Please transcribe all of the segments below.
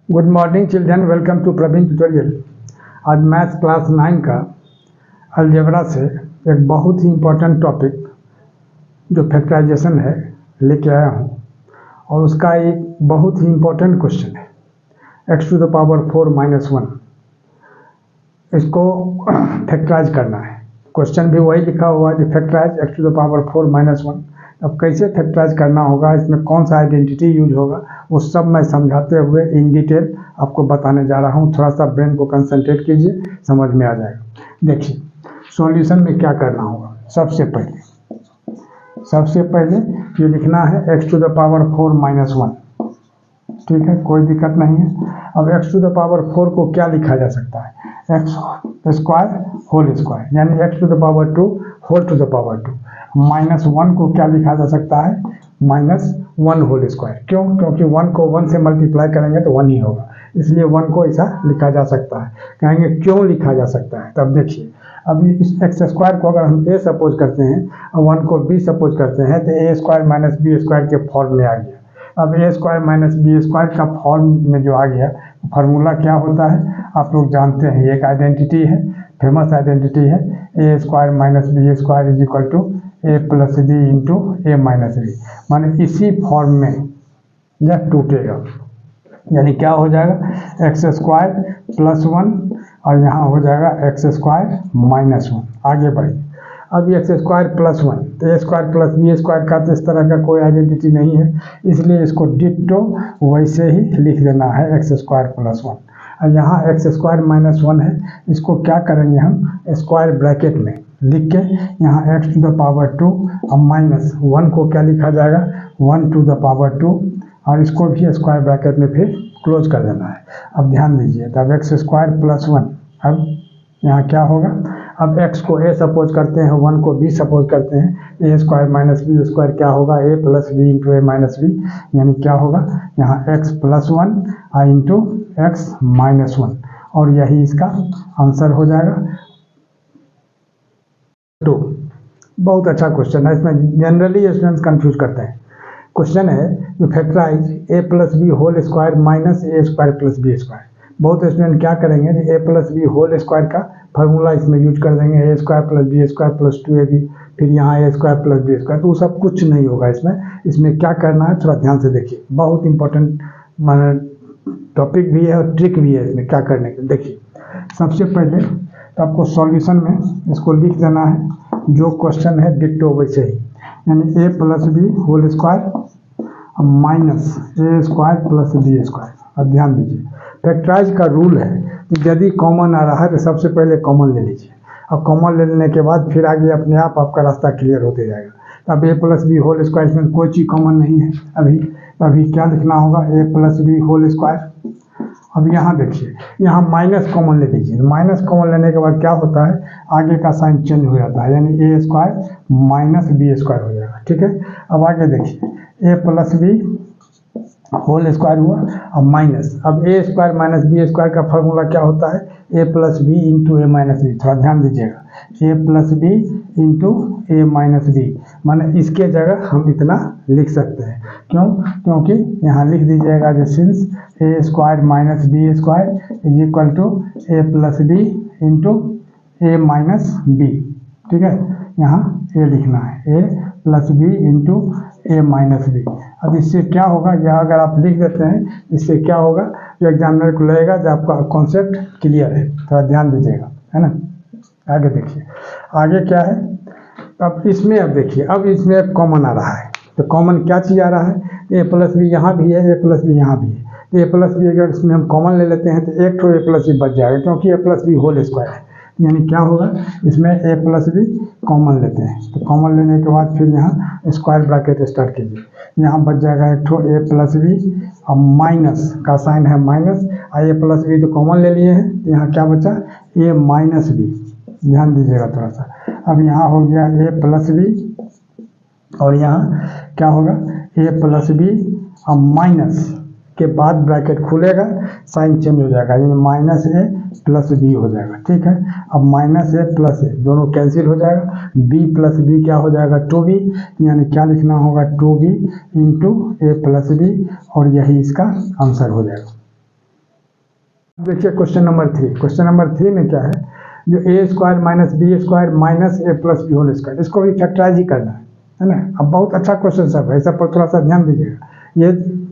Good morning children, welcome to Praveen tutorial. आज maths class 9 का algebra से एक बहुत ही इम्पोर्टेंट टॉपिक जो फैक्टराइजेशन है लेके आया हूँ, और उसका एक बहुत ही इम्पोर्टेंट क्वेश्चन है x टू द पावर 4 - 1। इसको फैक्टराइज करना है। क्वेश्चन भी वही लिखा हुआ है, factorize x to the power 4 - 1। अब कैसे फैक्टराइज करना होगा, इसमें कौन सा आइडेंटिटी यूज होगा, वो सब मैं समझाते हुए इन डिटेल आपको बताने जा रहा हूँ। थोड़ा सा ब्रेन को कंसंट्रेट कीजिए, समझ में आ जाएगा। देखिए सॉल्यूशन में क्या करना होगा। सबसे पहले ये लिखना है x टू द पावर 4 - 1। ठीक है, कोई दिक्कत नहीं है। अब x टू द पावर 4 को क्या लिखा जा सकता है, x स्क्वायर होल स्क्वायर, यानी x to the power 2 whole to the power 2। -1 को क्या लिखा जा सकता है, -1 होल स्क्वायर। क्यों? क्योंकि 1 को 1 से मल्टीप्लाई करेंगे तो 1 ही होगा, इसलिए 1 को ऐसा लिखा जा सकता है। कहेंगे क्यों लिखा जा सकता है, तब देखिए। अभी इस एक्स स्क्वायर को अगर हम a सपोज करते हैं और 1 को b सपोज करते हैं तो a square minus B square के फॉर्म में आ गया। अब a square minus B square का फॉर्म में जो आ गया, फार्मूला क्या होता है आप लोग जानते हैं। एक आइडेंटिटी है, फेमस आइडेंटिटी है, a square minus B square is equal to a plus B into A minus B. माने इसी फॉर्म में यह टूटेगा, यानी क्या हो जाएगा, एक्स स्क्वायर प्लस 1 और यहाँ हो जाएगा एक्स स्क्वायर माइनस 1। आगे बढ़िए। अब एक्स स्क्वायर प्लस 1 तो ए स्क्वायर प्लस बी स्क्वायर का तो इस तरह का कोई आइडेंटिटी नहीं है, इसलिए इसको डिट्टो वैसे ही लिख देना है, एक्स स्क्वायर प्लस 1। और यहाँ एक्स स्क्वायर माइनस 1 है, इसको क्या करेंगे हम, स्क्वायर ब्रैकेट में लिख के यहाँ एक्स टू द पावर 2 और माइनस 1 को क्या लिखा जाएगा, 1 टू द पावर 2, और इसको भी स्क्वायर ब्रैकेट में फिर क्लोज कर देना है। अब ध्यान दीजिए, तब एक्स स्क्वायर प्लस 1, अब यहाँ क्या होगा, अब x को a सपोज करते हैं, 1 को b सपोज करते हैं, a square minus B square क्या होगा, a plus B into A minus B, यानी क्या होगा यहाँ x plus 1 into X minus 1, और यही इसका आंसर हो जाएगा 2। बहुत अच्छा क्वेश्चन है। इसमें जनरली स्टूडेंट्स कंफ्यूज करते हैं। क्वेश्चन है जो factorize a plus B whole square minus A square plus B square. बहुत स्टूडेंट क्या करेंगे, a plus B whole square का फार्मूला इसमें यूज कर देंगे, a स्क्वायर plus B square plus 2ab, फिर यहाँ a स्क्वायर प्लस बी स्क्वायर, तो वो सब कुछ नहीं होगा इसमें। इसमें क्या करना है, थोड़ा ध्यान से देखिए, बहुत इंपॉर्टेंट टॉपिक भी है और ट्रिक भी है इसमें क्या करने के। देखिए सबसे पहले तो आपको सॉल्यूशन में इसको लिख देना है, जो क्वेश्चन है डिट्टो वैसे ही, यानी a plus B whole square minus A square plus B square. अब ध्यान दीजिए, फैक्टराइज का रूल है कि यदि कॉमन आ रहा है तो सबसे पहले कॉमन ले लीजिए, अब कॉमन ले लेने के बाद फिर आगे अपने आप आपका रास्ता क्लियर होते जाएगा। अब a plus B whole square, इसमें कोई चीज़ कॉमन नहीं है। अभी क्या लिखना होगा, a plus B whole square. अब यहाँ देखिए, यहाँ माइनस कॉमन ले लीजिए, माइनस कॉमन लेने के बाद क्या होता है, आगे का साइन चेंज हो जाता है, यानी a square minus B square हो जाएगा। ठीक है, अब आगे देखिए, a plus B whole square हुआ और माइनस, अब a square minus B square का फॉर्मूला क्या होता है, a plus B into A minus B. थोड़ा ध्यान दीजिएगा, a plus B into A minus B, माने इसके जगह हम इतना लिख सकते हैं। क्यों? क्योंकि यहाँ लिख दीजिएगा जो since a square minus B square is equal to A plus B into A minus B. ठीक है, यहाँ a लिखना है, a plus B into A minus B. अब इससे क्या होगा, यह अगर आप लिख देते हैं, इससे क्या होगा, जो एग्जामिनर को लगेगा जो आपका कॉन्सेप्ट क्लियर है। थोड़ा ध्यान दीजिएगा, है ना। आगे देखिए, आगे क्या है, अब इसमें, अब देखिए, अब इसमें एक कॉमन आ रहा है, तो कॉमन क्या चीज़ आ रहा है, a प्लस बी यहाँ भी है, a प्लस बी यहाँ भी है। तो a प्लस बी अगर इसमें हम कॉमन ले लेते हैं तो एक ठो a प्लस बी बच जाएगा, क्योंकि a plus B whole square है, यानी क्या होगा, इसमें a प्लस बी कॉमन लेते हैं, तो कॉमन लेने के बाद फिर यहाँ स्क्वायर ब्रैकेट स्टार्ट कीजिए, यहाँ बच जाएगा एक ठो a प्लस बी और माइनस का साइन है माइनस, और a प्लस बी तो कॉमन ले लिए हैं, तो यहाँ क्या बचा, a माइनस बी। ध्यान दीजिएगा थोड़ा सा, अब यहाँ हो गया a प्लस बी और यहाँ क्या होगा, a प्लस बी और माइनस के बाद ब्रैकेट खुलेगा, साइन चेंज हो जाएगा, यानी माइनस ए प्लस बी हो जाएगा। ठीक है, अब माइनस ए प्लस ए दोनों कैंसिल हो जाएगा, b प्लस बी क्या हो जाएगा, 2b, यानी क्या लिखना होगा, 2b इंटू ए प्लस बी, और यही इसका आंसर हो जाएगा। देखिए क्वेश्चन नंबर 3, क्वेश्चन नंबर 3 में क्या है, जो A square minus B square minus A plus B whole square, इसको भी फैक्टराइज ही करना है ना। अब बहुत अच्छा क्वेश्चन सब है, ऐसा पर थोड़ा सा ध्यान दीजिएगा।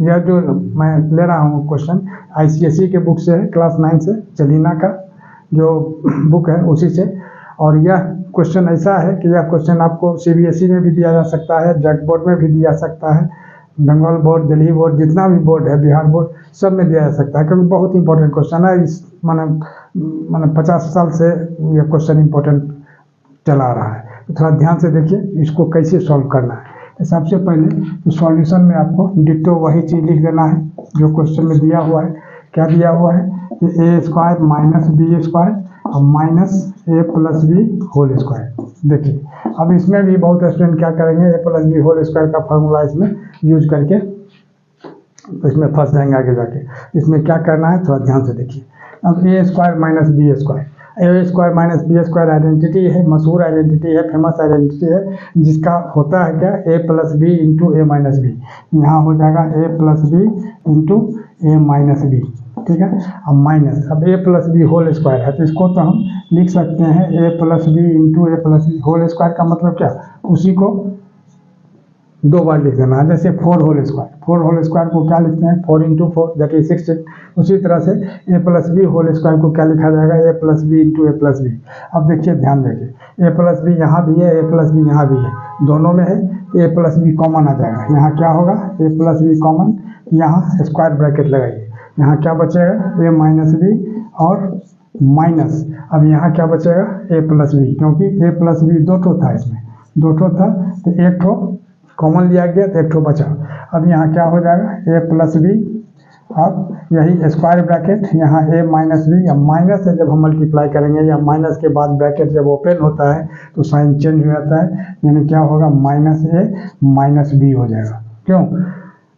यह जो मैं ले रहा हूँ क्वेश्चन ICSE के बुक से है, क्लास 9 से, चलीना का जो बुक है उसी से। और यह क्वेश्चन ऐसा है कि यह क्वेश्चन आपको CBSE में भी दिया जा सकता है, जैक बोर्ड में भी दिया जा सकता है, बंगाल बोर्ड, दिल्ली बोर्ड, जितना भी बोर्ड है, बिहार बोर्ड, सब में दिया जा सकता है, क्योंकि बहुत इंपॉर्टेंट क्वेश्चन है। इस माने 50 साल से यह क्वेश्चन इंपॉर्टेंट चला रहा है। तो थोड़ा ध्यान से देखिए इसको कैसे सॉल्व करना है। तो सबसे पहले तो सॉल्यूशन में आपको डिट्टो वही चीज़ लिख देना है जो क्वेश्चन में दिया हुआ है। क्या दिया हुआ है कि ए स्क्वायर माइनस बी स्क्वायर और minus A plus B whole square. देखिए अब इसमें भी बहुत स्टूडेंट क्या करेंगे, ए प्लस बी होल स्क्वायर का फॉर्मूला इसमें यूज करके तो इसमें फंस जाएंगे आगे जाके। इसमें क्या करना है थोड़ा ध्यान से देखिए। अब A square minus B square, A square minus B square identity है, मशहूर आइडेंटिटी है, फेमस आइडेंटिटी है, जिसका होता है क्या, ए plus B into A minus B. यहाँ हो जाएगा ए plus B into A minus B, ठीक है। अब माइनस, अब ए प्लस बी होल स्क्वायर है तो इसको तो हम लिख सकते हैं ए प्लस बी इंटू ए प्लस बी होल स्क्वायर का मतलब क्या, उसी को 2 बार लिख देना है। जैसे 4 होल स्क्वायर, 4 होल स्क्वायर को क्या लिखते हैं, 4 इंटू 4 दैट इज 16। उसी तरह से ए प्लस बी होल स्क्वायर को क्या लिखा जाएगा, ए प्लस बी इंटू ए प्लस बी। अब देखिए ध्यान देखिए, ए प्लस बी यहाँ भी है, ए प्लस बी यहाँ भी है, दोनों में है, ए प्लस बी कॉमन आ जाएगा। यहाँ क्या होगा, ए प्लस बी कॉमन, यहाँ स्क्वायर ब्रैकेट लगाइए, यहाँ क्या बचेगा, ए माइनस बी और माइनस, अब यहाँ क्या बचेगा, ए प्लस बी, क्योंकि ए प्लस बी 2 ठो था, इसमें 2 ठो था तो 1 ठो कॉमन लिया गया तो 1 ठो बचा। अब यहाँ क्या हो जाएगा, ए प्लस बी, अब यही स्क्वायर ब्रैकेट, यहाँ ए माइनस बी, या माइनस से जब हम मल्टीप्लाई करेंगे या माइनस के बाद ब्रैकेट जब ओपन होता है तो साइन चेंज हो जाता है, यानी क्या होगा, माइनस ए माइनस बी हो जाएगा। क्यों,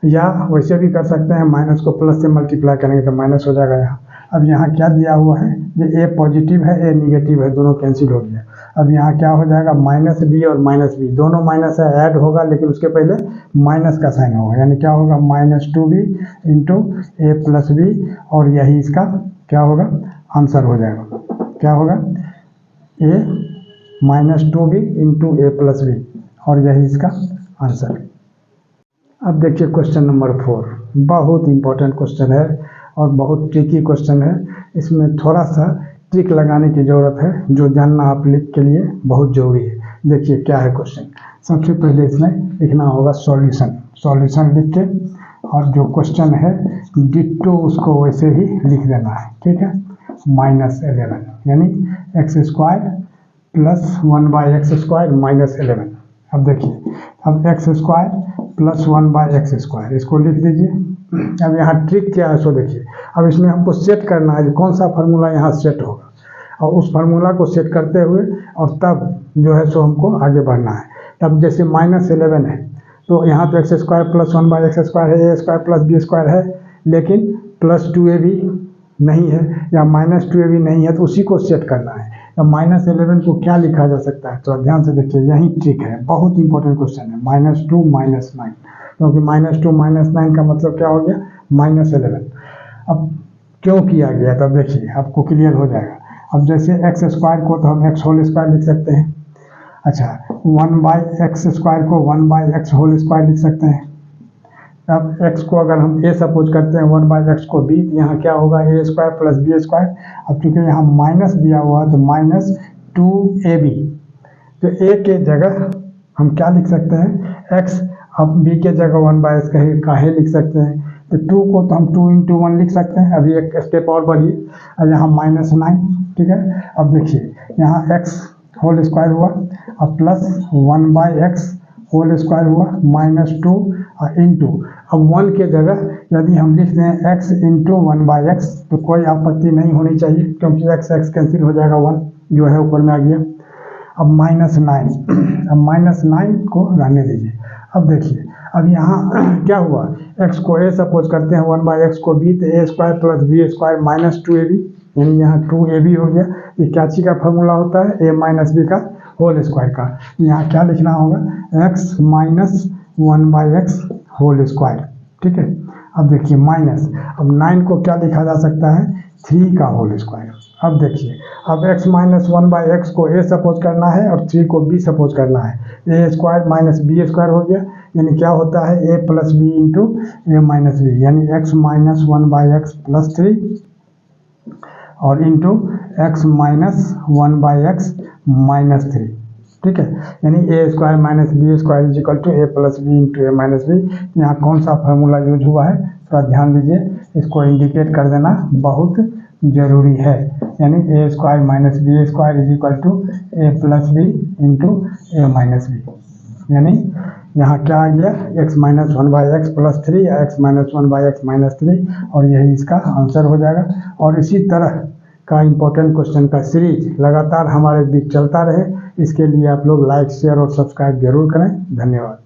या वैसे भी कर सकते हैं, माइनस को प्लस से मल्टीप्लाई करेंगे तो माइनस हो जाएगा यहाँ। अब यहाँ क्या दिया हुआ है, ये ए पॉजिटिव है, ए निगेटिव है, दोनों कैंसिल हो गया। अब यहाँ क्या हो जाएगा, माइनस बी और माइनस बी, दोनों माइनस है, ऐड होगा, लेकिन उसके पहले माइनस का साइन होगा, यानी क्या होगा, -2b इंटू ए प्लस बी, और यही इसका क्या होगा, आंसर हो जाएगा। क्या होगा, ए -2b इंटू ए प्लस बी, और यही इसका आंसर। अब देखिए क्वेश्चन नंबर 4, बहुत इंपॉर्टेंट क्वेश्चन है और बहुत ट्रिकी क्वेश्चन है। इसमें थोड़ा सा ट्रिक लगाने की ज़रूरत है, जो जानना आप लिख के लिए बहुत ज़रूरी है। देखिए क्या है क्वेश्चन, सबसे पहले इसमें लिखना होगा सॉल्यूशन, सॉल्यूशन लिख के, और जो क्वेश्चन है डिट्टो उसको वैसे ही लिख देना है, ठीक है। -11 यानी एक्स स्क्वायर प्लस 1/x² -11। अब देखिए, अब एक्स स्क्वायर प्लस 1/x², इसको लिख दीजिए। अब यहाँ ट्रिक क्या है सो देखिए, अब इसमें हमको सेट करना है कौन सा फार्मूला यहाँ सेट होगा, और उस फार्मूला को सेट करते हुए और तब जो है सो हमको आगे बढ़ना है। अब जैसे -11 है तो यहाँ तो x² प्लस 1/x² है, a² प्लस b² है, लेकिन +2ab नहीं है या -2ab नहीं है, तो उसी को सेट करना है। तो -11 को क्या लिखा जा सकता है, तो ध्यान से देखिए, यही ट्रिक है, बहुत इंपॉर्टेंट क्वेश्चन है। -2 -9, क्योंकि -2 -9 का मतलब क्या हो गया, -11। अब क्यों किया गया, तब देखिए आपको क्लियर हो जाएगा। अब जैसे x² को तो हम x होल स्क्वायर लिख सकते हैं, अच्छा 1/x² को 1/x² लिख सकते हैं। अब x को अगर हम a सपोज करते हैं, 1/x को b, यहाँ क्या होगा, a² प्लस b²। अब चूंकि यहाँ माइनस दिया हुआ है तो -2ab, तो a के जगह हम क्या लिख सकते हैं, x, अब b के जगह 1/x का लिख सकते हैं, तो 2 को तो हम 2 इंटू 1 लिख सकते हैं। अभी एक स्टेप और बढ़िए, और यहाँ -9, ठीक है। अब देखिए यहाँ x होल स्क्वायर हुआ, अब प्लस 1/x होल स्क्वायर हुआ, -2 और इंटू, अब 1 के जगह यदि हम लिख दें x इंटू 1/x तो कोई आपत्ति नहीं होनी चाहिए, क्योंकि x कैंसिल हो जाएगा, 1 जो है ऊपर में आ गया। अब -9, अब -9 को रहने दीजिए। अब देखिए, अब यहाँ क्या हुआ, x को a सपोज करते हैं, 1/x को b, तो a² प्लस b² -2ab, यानी यहाँ 2ab हो गया। ये क्या चीज़ का फॉर्मूला होता है, a माइनस बी का होल स्क्वायर का। यहाँ क्या लिखना होगा, x minus 1/x whole square, ठीक है। अब देखिए माइनस, अब 9 को क्या लिखा जा सकता है, 3 का होल स्क्वायर। अब देखिए, अब x माइनस 1/x को a सपोज करना है और 3 को b सपोज करना है, a square minus b square हो गया, यानी क्या होता है a plus B into A minus B, यानी x माइनस 1/x प्लस 3 और into x minus 1/x minus 3, ठीक है। यानी A square minus B square is equal to A plus B into A minus B. यहाँ कौन सा formula use हुआ है थोड़ा ध्यान दीजिए, इसको इंडिकेट कर देना बहुत जरूरी है। यानी A square minus B square is equal to A plus B into A minus B. यानी यहाँ क्या आ गया, x माइनस 1/x प्लस 3 या x माइनस 1/x माइनस 3, और यही इसका आंसर हो जाएगा। और इसी तरह का इम्पोर्टेंट क्वेश्चन का सीरीज लगातार हमारे बीच चलता रहे, इसके लिए आप लोग लाइक शेयर और सब्सक्राइब जरूर करें। धन्यवाद।